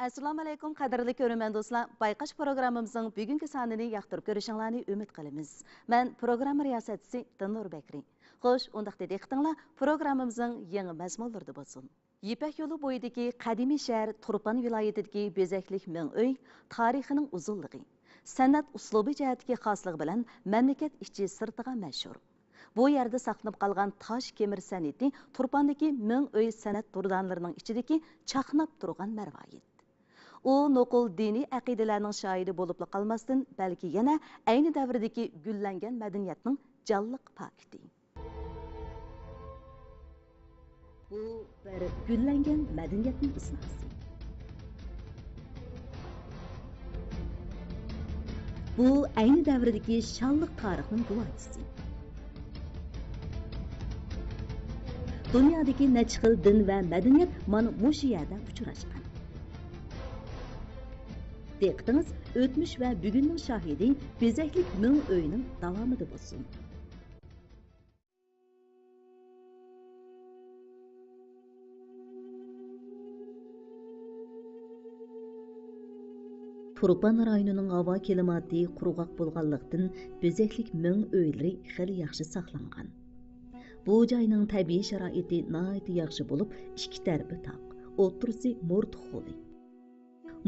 Assalomu alaykum qadrli ko'ruvchi do'stlar. Bayqash programmamizning bugungi sonini yoqtirib ko'rishingizni umid qilamiz. Men programma riyosatchisi Dilnur Bakri. Xo'sh, undaqda diqqatinglar programmamizning yangi mazmunlarida bo'lsin. Ipak yo'li bo'yidagi qadimiy shahar Turpan viloyatidagi bezaklik ming uy tarixining uzunligi, san'at uslubi jihatdagi xosligi bilan mamlakat ichi sirtiga mashhur. Bu yerda saqlanib qolgan tosh kemir san'ati Turpandagi ming uy san'at turdanlarining ichidagi chaqnab turgan marvoyit. U nuqul diniy aqidalarning shoiri bo'lib qolmasdan, balki yana ayni davrdagi gullangan madaniyatning jonliq pakiti. Bu bir gullangan madaniyatning isnasi. Bu ayni davrdagi shonliq tarixning guvohchisi. Dunyodagi necha xil din va madaniyat mana mushu yerda uchrashgan. Diqqatiniz o'tmish va bugunning shohidi bezaklik ming uyning davomida bo'lsin. Turpan rayonining havo kelimati quruqoq bo'lganlikdan bezaklik ming uyları xeli yaxshi saqlangan. Bu joyning tabiiy sharoiti nihoyat yaxshi bo'lib, ikki tarafi tog', o'rtasi Mo'rtuq qo'li.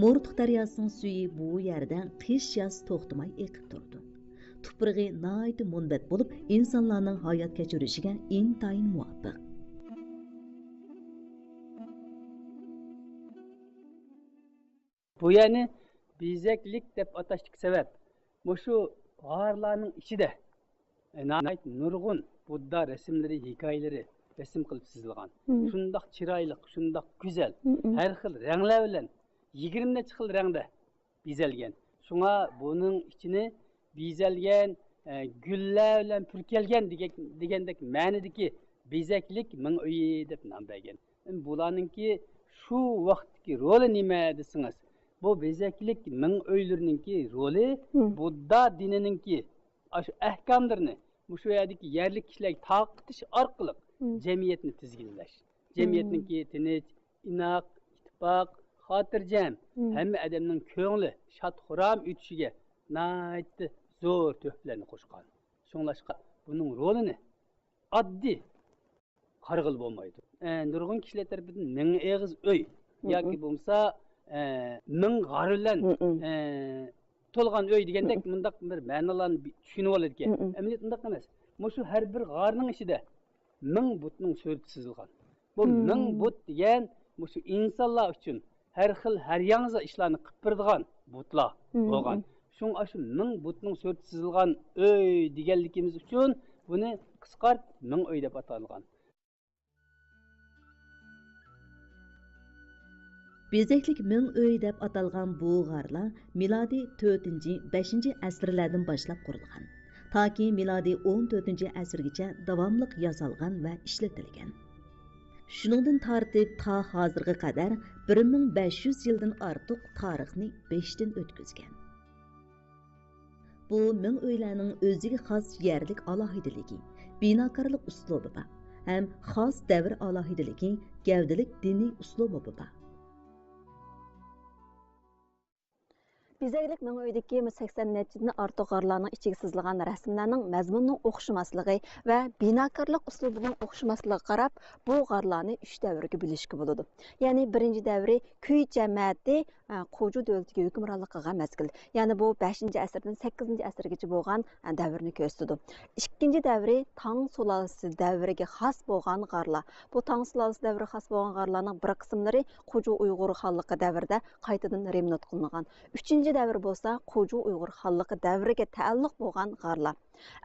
Mo'rtuq daryosining suyi bu yerdan qish yoz to'xtamay eqib turdi. Tuprog'i nihoyat munbat bo'lib, insonlarning hayot kechirishiga intayin muvofiq. Bu yani bezaklik deb atashlik sabab mushu g'orlarning ichida nurg'un Budda resimleri, hikayeleri resim qilib chizilgan. Shundoq chiroyli, shundoq go'zal, har xil ranglar bilan 20 xil rangda bezalgan. Shunga buning ichini bezalgan gullar bilan purkalgan degandek ma'nodagi bezaklik ming uyi deb nom bergan. Bularningki shu vaqtdagi roli nima desangiz, bu bezaklik ming uylarininki roli Budda dinininki shu ahkomlarini shu yerdagi yerlik kishilarga taqitish orqali jamiyatni tizginlash, jamiyatningki tinch, inoq, ittifoq, xotirjam, hamma odamning ko'ngli shod-xuram o'tishiga nihoyat zo'r tuhfalarni qo'shgan. Shunglashqa buning rolini oddiy qarg'il bo'lmaydi. Nurg'un kishilar tarafidan ming eg'iz uy yoki bo'lmasa ming g'ar bilan to'lgan uy degandek mundaq bir ma'nolarni tushunib oladi ekan. Amaliyot undaq emas. Shu har bir g'arning ichida ming butning surati chizilgan. Bu ming but degan shu insonlar uchun har xil har yangi ishlarni qilib beradigan butlar bo'lgan. Shu ming butning surati chizilgan uy deganligimiz uchun buni qisqart ming uy deb atalgan. Bezaklik ming uy deb atalgan bu g'arlar milodiy 4-5 asrlardan boshlab qurilgan. Toki milodiy 14 asrgacha davomli yasalgan va ishlatilgan. Shuningdan tortib ta hozirga qadar 1500 yildan ortiq tarixni beshdan o'tkazgan. Bu ming uylarning o'ziga xos yerlik alohidaligi, binokorlik uslubi bor, ham xos davr alohidaligi, gavdalik diniy uslubi bor. Bezaklik ming uydagi 80 nechadan ortiq g'orlarning ichiga sizilgan rasmlarning mazmunining o'xshamasligi va binokorlik uslubining o'xshamasligi qarab bu g'orlarni 3 davrga bo'lishga bo'ladi. Ya'ni birinchi davri kuy jamiyati Qo'ju davlatiga hukmronlik qilgan mazgil. Ya'ni bu 5-asrdan 8-asrgacha bo'lgan davrni ko'rsatadi. Ikkinchi davri Tang sulolasi davriga xos bo'lgan g'orlar. Bu Tang sulolasi davriga xos bo'lgan g'orlarning bir qismlari Qo'ju Uyg'ur xonligi davrida qaytadan remont qilingan. Uchinchi davr bo'lsa Qo'ju Uyg'ur xonligi davriga taalluq bo'lgan g'orlar.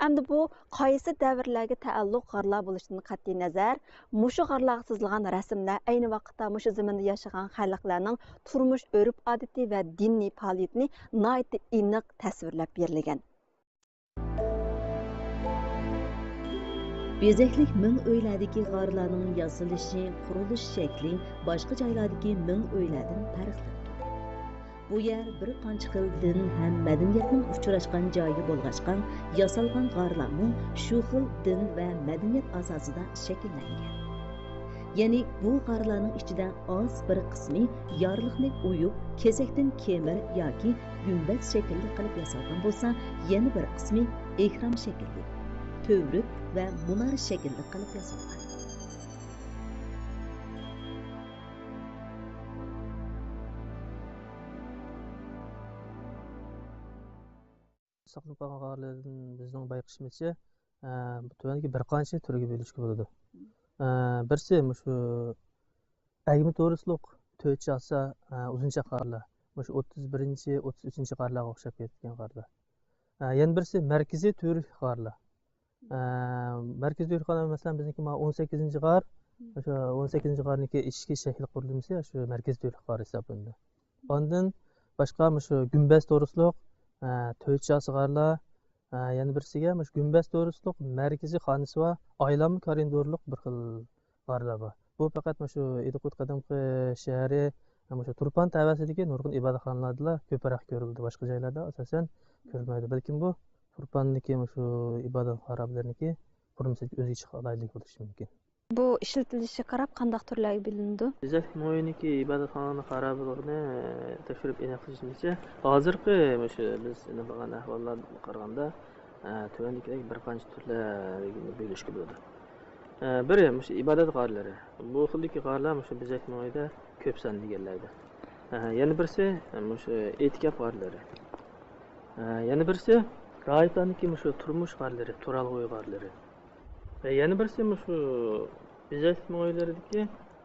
Endi bu qaysi davrlarga taalluq g'orlar bo'lishidan qat'iy nazar, mushu g'orlarga chizilgan rasmlar ayni vaqtda mushu zamonda yashagan xalqlarning turmush urf-odati va diniy faoliyatini nihoyat aniq tasvirlab berilgan. Bezaklik ming uylardagi g'orlarning yasalishi, qurilish shakli boshqa joylardagi ming uylardan farqli. Bu yer bir qancha xil din ham madaniyatning uchrashgan joyi bo'lg'achqan, yasalgan g'orlarning shu xil din va madaniyat asosida shakllangan. Ya'ni bu g'arlarning ichida oz bir qismi yorliqni o'yib, kesakdan kemir yoki gumbaz shaklli qilib yasalgan bo'lsa, yana bir qismi ehrom shaklli, to'vruk va munar shaklli qilib yasalgan. Saqlanib qolgan g'arlardan bizning bayqashimizcha bu tuvandagi bir qancha turga bo'lishga bo'ladi. Birsi shu agmi to'risliq to'rtcha olsa uzuncha qarlar, shu 31-chi 33-chi qarlarga o'xshab ketgan qarlar. Yana birsi markaziy to'rik qarlar. Markaziy to'rik qarlar masalan bizniki 18-chi qar, o'sha 18-chi qarniki ichki shakli qurilmasi shu markaziy to'rik qar hisoblanadi. Ondan boshqa shu gumbaz to'risliq to'rtcha qarlar, yana birsiga shu gumbaz to'risliq markaziy xonasi va aylanma koridorliq bir xil qarlar bor. Bu faqat shu Ediqut qadimgi shahri, shu Turpan tavasidagi nurg'un ibodatxonalarda ko'proq ko'rildi. Boshqa joylarda asosan ko'rilmaydi. Balkim bu Turpanniki shu ibodat xaroblarniki qurilmasi o'ziga alaylik bo'lishi mumkin. Bu ishlatilishi qarab qanday turlarga bo'linadi? Bizak mo'yiniki ibodatxona xarobaligini tekshirib aniqlashimizcha, hozirgi shu biz nima bo'lgan ahvollarga qaraganda tuvandikidagi bir qancha turlarga bo'lishga bo'ladi. Biri shu ibodat g'orlari. Bu xildagi g'orlar shu bizak mo'yida ko'p sonli egallaydi. Yana birisi shu e'tikof g'orlari. Yana birisi raiyotlarniki shu turmush g'orlari, turalg'oy g'orlari. Yana birisi shu bizak mo'ylaridagi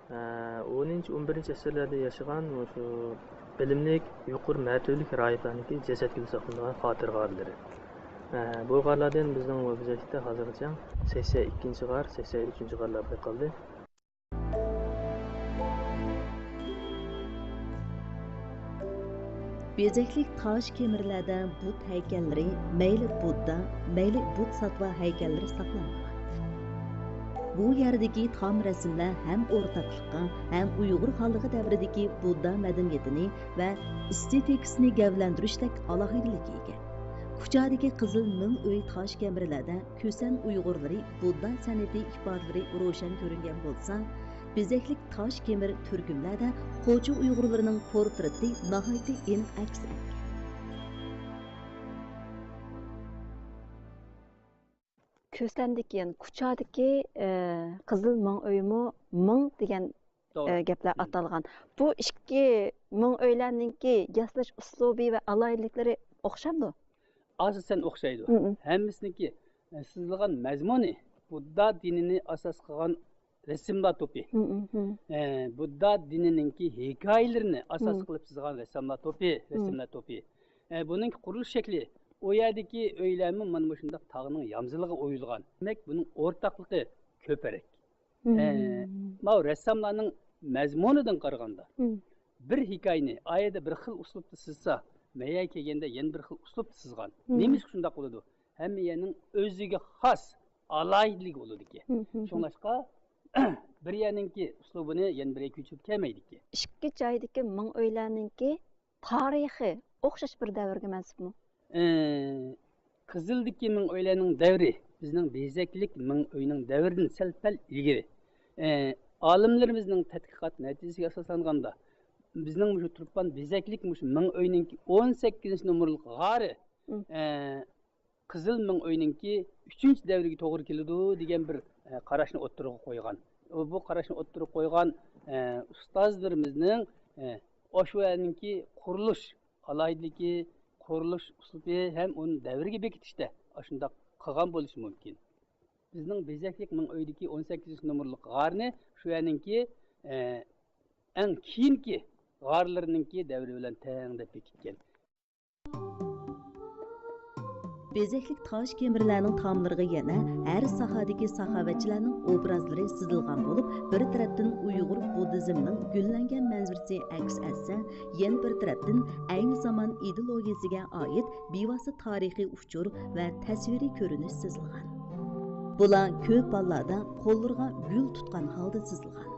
10-11 asrlarda yashagan shu bilimlik, yuqori martabalik raiyotlarniki jasadga saqlangan xotir g'orlari. Bu g'orlardan bizning bizakda hozirgacha 82-chi g'or, 83-chi g'orlar qoldi. Bezeklik tosh kemirlarda but haykalleri, mayli Budda, mayli but satva haykalleri saqlangan. Bu yerdagi tom rasmlar ham o'rtaqlikqa, ham Uyg'ur xalqi davridagi Budda madaniyatini va estetikasini gavlantirishdak alohidlikka ega. Kuchadagi qizil ming uy tosh kemirlarda Ko'san Uyg'urlari Budda san'ati ifodalari ro'shan ko'ringan bo'lsa, bezeklik tosh kemir turkumlarda Qo'chi Uyg'urlarining portreti nihoyatda aniq aks etgan. Ko'sandagi, yani Kuchadagi qizil ming uymi ming degan gaplar atalgan. Bu ikki ming uylarninki yaslash uslubi va alayliklari o'xshamdi? Asosan o'xshaydi. Hammasiniki sizilgan mazmuni Budda dinini asos qilgan rasmlar to'pi. Budda dinininki hikoyalarini asos qilib chizgan rasmlar to'pi. Buning qurilish shakli o yerdagi uylarni mana shunday tog'ning yamziliga o'yilgan. Demak, buning o'rtaqligi ko'parak. Bu rassomlarning mazmunidan qaraganda bir hikoyani oyada bir xil uslubda chizsa, maya kelganda yana bir xil uslubda chizgan. Nima shunday bo'ladi? Hamma yerning o'ziga xos alaylik bo'ladi-ki. Shunlashqa bir yerninki uslubini yana biriga ko'chirib kelmaydi-ki. Ikki joydagi ming uylarninki tarixi o'xshash bir davrga mansubmi? Qizildagi ming uylarning davri bizning bezaklik ming uyning davridan sal-pal ilgari. Olimlarimizning tadqiqot natijasiga asoslanganda bizning shu Turpan bezaklik shu ming uyning 18-nomerlik g'ori qizil ming uyninki 3-davriga to'g'ri keladi degan bir qarashni o'ttirib qo'ygan. Bu qarashni o'ttirib qo'ygan ustozlarimizning o'shaninki qurilish alayidligi, qurilish uslubi ham uni davriga bekitishda shunday qilgan bo'lishi mumkin. Bizning bezaklik ming uydagi 18-nomerlik g'orni shu yerninki eng keyingi g'orlarninki davri bilan teng deb bekitgan. Bezeklik tosh kemirlarning tomlariga yana har sohadagi saxovatchilarning obrazlari chizilgan bo'lib, bir tarafdan Uyg'ur buddizmining gullangan manzarasi aks etsa, yana bir tarafdan ayni zamon ideologiyasiga oid bevosita tarixiy uchur va tasviriy ko'rinish chizilgan. Bular ko'p hollarda qo'llarga gul tutgan holda chizilgan.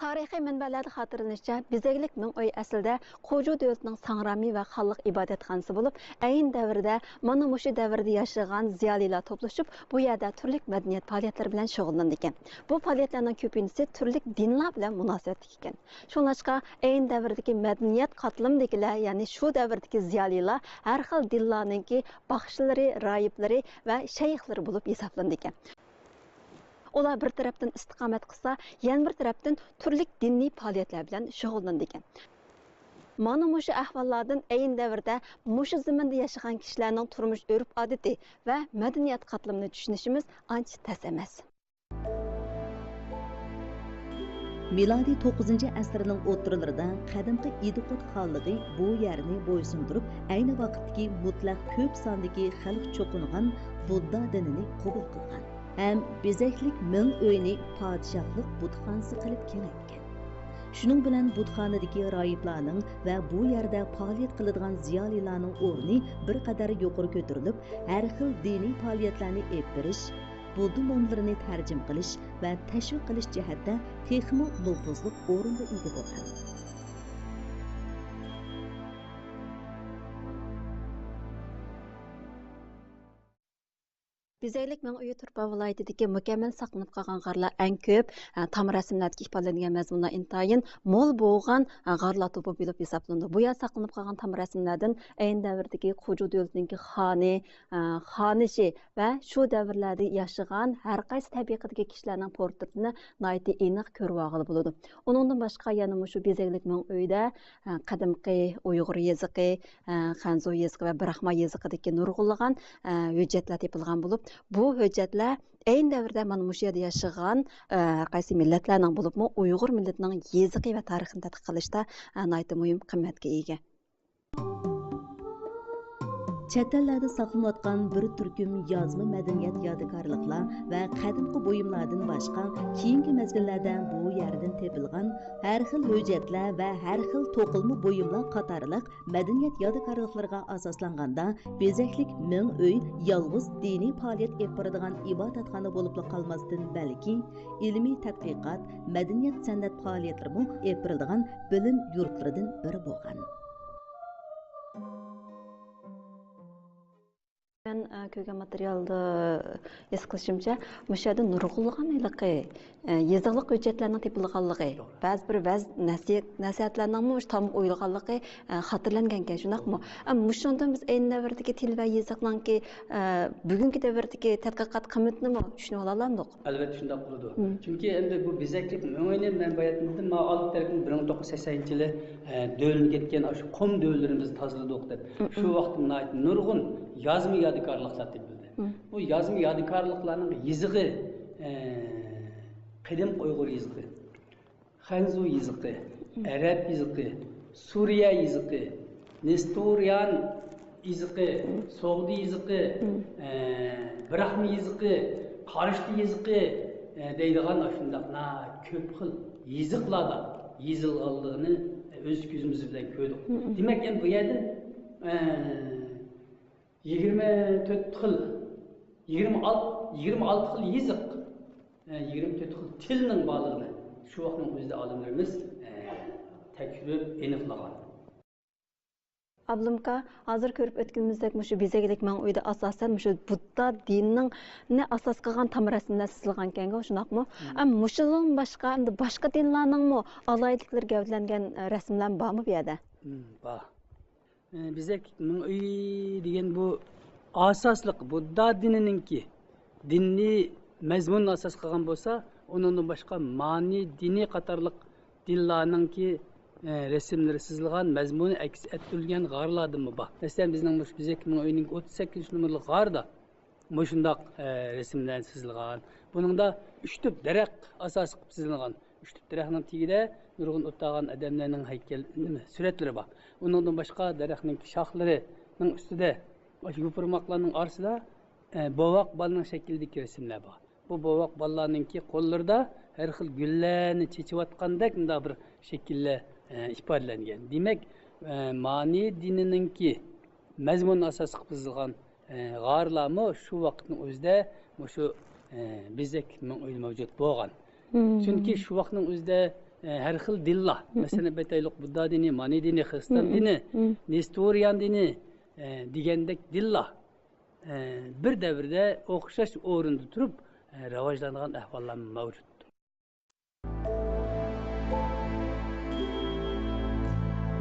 Tarixiy mənbələrdə xatırlanışca, Bezeklik Ming Uy əslində Qoju dövlətinin Sangrami və xalq ibadətxanası olub, əyin dövrdə, mana muşu dövrdə yaşayan ziyalilar toplaşıb, bu yerdə türlü mədəniyyət fəaliyyətləri bilan şug'ullandı ekan. Bu fəaliyyətlərin köpüncüsü türlü dinlər bilan münasibətli ekan. Şunlaşqa, əyin dövrdəki mədəniyyət qatlamdagilar, yəni şu dövrdəki ziyalilar hər xil dinlərninki baxışları, rahibləri və şeyxləri olub hesablandı ekan. Ular bir tarafdan istiqomat qilsa, yana bir tarafdan turli diniy faoliyatlar bilan shug'ullanadi ekan. Mana mushu ahvollardan ayin davrda mushu zamonda yashagan kishilarning turmush urf-odati va madaniyat qatlamini tushunishimiz ancha tas emas. Miladi 9-asrning o'rtalarida qadimgi Idiqut xonligi bu yerni bo'ysundirib, ayni vaqtdagi mutlaq ko'p sondagi xalq cho'qingan Budda dinini qabul qilgan. Hem Bezeklik Ming Uyni podshohlik budxonasi qilib kengaytgan. Shuning bilan budxonadagi rohiblarning va bu yerda faoliyat qiladigan ziyolilarning o'rni bir qadar yuqori ko'tarilib, har xil diniy faoliyatlarni olib berish, Budda nomlarini tarjim qilish va tashviq qilish jihatda texmo nufuzli o'ringa ega bo'lgan. Bezeklik Ming Uy Turpa viloyatidagi mukammal saqlanib qolgan g'arlar eng ko'p tam rasmlardagi ifodalangan mazmunlar intayin mo'l bo'lgan g'arlar to'pi bo'lib hisoblanadi. Bu yer saqlanib qolgan tam rasmlardan ayin davrdagi Qoju davlatining xonishi va shu davrlarda yashagan har qaysi tabiqatdagi kishilarning portretini nihoyatda aniq ko'rib olg'ili bo'ladi. Uningdan boshqa yana shu Bezeklik Ming Uyda qadimgi Uyg'ur yoziqi, Xanzu yoziqi va Brahma yoziqidagi nurg'unlagan hujjatlar topilgan bo'lib, bu hujjatlar ayni davrda mana shu yerda yashagan qaysi millatlarning bo'libmi Uyg'ur millatining yoziqi va tarixini tadqiq qilishda nihoyatda muhim qimmatga ega. Chet ellarda saqlanayotgan bir turkum yozma madaniyat yodikorliklar va qadimgi buyumlardan boshqa keyingi mezgillarda bu yerdan topilgan har xil hujjatlar va har xil to'qilma buyumlar qatorliq madaniyat yodikorliklariga asoslanganda Bezeklik Ming Uy yolg'iz diniy faoliyat olib boradigan ibodatxona bo'lib qolmasdan balki ilmiy tadqiqot, madaniyat san'at faoliyatlari olib boriladigan bilim yurtlaridan biri bo'lgan. Ben ko'rgan materialda his qilishimcha, o'sha yerda nurg'unlagan yoziqliq hujjatlarning topilganligi, ba'zi bir nasihatlarning tam o'yilganligi xotirlangan ekan, shundaqmi? Shundan biz ayni davrdagi til va yoziqlarning bugungi davrdagi tadqiqot qimmatini tushunib olamdik. Albatta shunday bo'ladi. Chunki endi bu Bezeklik Ming Uyni manbaiyatdan olib tarafdan 1980-yili dövrünü ketken şu qum dövrlerimizni tozaladik deb. Shu vaqtda nurg'un yozma yodikorliklar topildi. Bu yozma yodikorliklarning yizig'i qadim Uyg'ur yizig'i, Xanzu yizig'i, Arab yizig'i, Suriya yizig'i, Nestorian yizig'i, So'g'di yizig'i, Brahmi yizig'i, Qarishli yizig'i deydigan shundaq ko'p xil yiziqlarda yezilganligini öz ko'zimiz bilan ko'rdik. Demak, endi bu yerda 24 xil 26 xil yiziq, 24 xil tilning borligini shu vaqtning o'zida olimlarimiz tekshirib aniqlagan. Ablamka, hozir ko'rib o'tganimizdek shu Bezeklik Ming Uyda asosan shu Budda dinini asos qilgan tam rasmlar chizilgan ekan, shundaqmi? Mushudan boshqa dinlarningmi alayliklar gavdlangan rasmlar bormi bu yerda? Bor. Bezeklik Ming Uy degan bu asosliq Budda dinininki dinni mazmunni asos qilgan bo'lsa, undan boshqa mani dini qatorliq dinlarningki resimleri sızılgan, mezmunu aks ettirilgen g'arlardan mı bak. Mesela bizning Bezeklik Ming Uyning 38 numaralı g'arda şundaq resimler sızılgan. Bunun da 3 tüp derek asas sızılgan. 3 tüp derekning tagida nurg'un o'tag'an odamlarning haykal suratları bak. Undan boshqa derekning shoxlarining ustida yupurmoqlarning orasida bovoq bolaning shaklidagi resimlar bor. Bu bovoq bolalarningki qo'llarida har xil gullarni chechiyotgandek bir shakllar ifodalangan. Demak, mani dinininki mazmun asosi qilgan g'arlarmi shu vaqtning o'zida shu Bezeklik Ming Uy mavjud bo'lgan. Chunki shu vaqtning o'zida her xil dillar. Mesela betaylık Buddha dini, Mani dini, Hristiyan dini, Nestorian dini degandek dillar bir devirde o'xshash o'rinda turib rivojlangan ahvollar mavjud.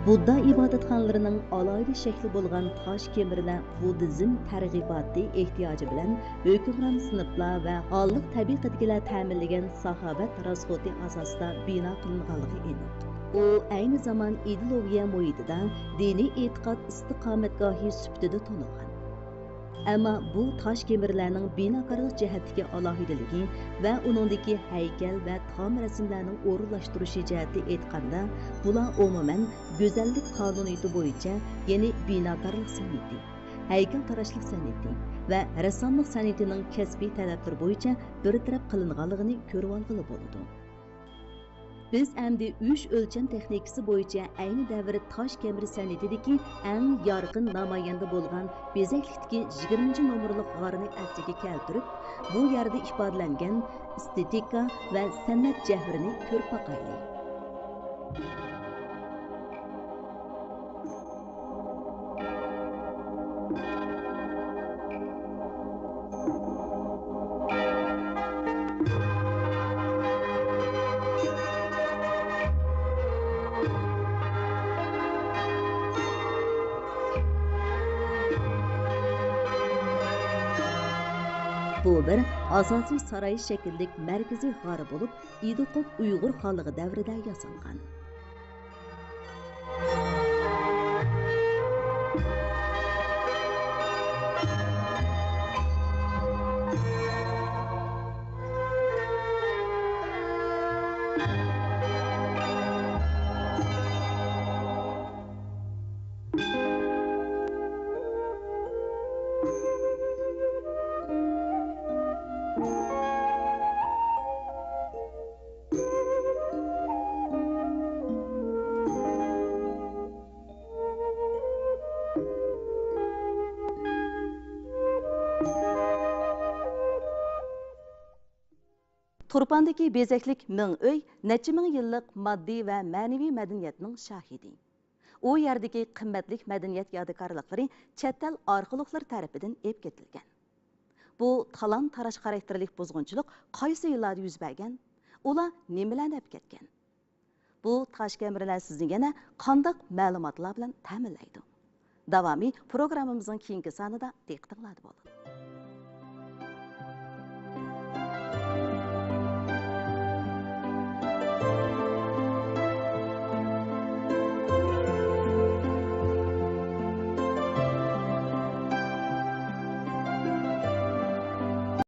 Budda ibodatxonalarining alohida shakli bo'lgan tosh kemirlar buddizm targ'iboti ehtiyoji bilan hukmron sinflar va holliq tabiqatgilar ta'minlagan saxovat rasxoti asosida bino qilinganligi aniq. U ayni zamon ideologiya muhitida diniy e'tiqod istiqomatgohi sifatida tanilgan. Ammo bu tosh kemirlarning binokorlik jihatdagi alohidaligi va uningdagi haykal va tom rasmlarning o'rinlashtirishi jihati aytganda, bular umuman go'zallik qonuniyati bo'yicha, ya'ni binokorlik san'ati, haykaltarashlik san'ati va rassomlik san'atining kasbiy talablari bo'yicha bir taraf qilinganligini ko'rib olg'ili bo'ladi. Biz endi 3 o'lcham texnikasi bo'yicha ayni davr tosh kemir san'atidagi eng yorqin namoyanda bo'lgan bezaklikdagi 20-nomerlik g'orni atiga keltirib, bu yerda ifodalangan estetika va san'at jahrini ko'rib boqaylik. Bu bir asosiy saroy shakllik markaziy g'ora bo'lib, Idiqoq Uyg'ur xonligi davrida yasalgan. Turpandagi bezaklik ming uy necha ming yillik moddiy va ma'naviy madaniyatning shahidi. U yerdagi qimmatli madaniyat yodikorliklari chet el arxeologlar tarafidan ep ketilgan. Bu talon-taroj xarakterlik buzg'unchilik qaysi yillarda yuz bergan? Ular nimalarni ep ketgan? Bu tosh kemirlar sizni yana qanday ma'lumotlar bilan ta'minlaydi? Davomiy programmamizning keyingi sonida diqqatingizda bo'ladi.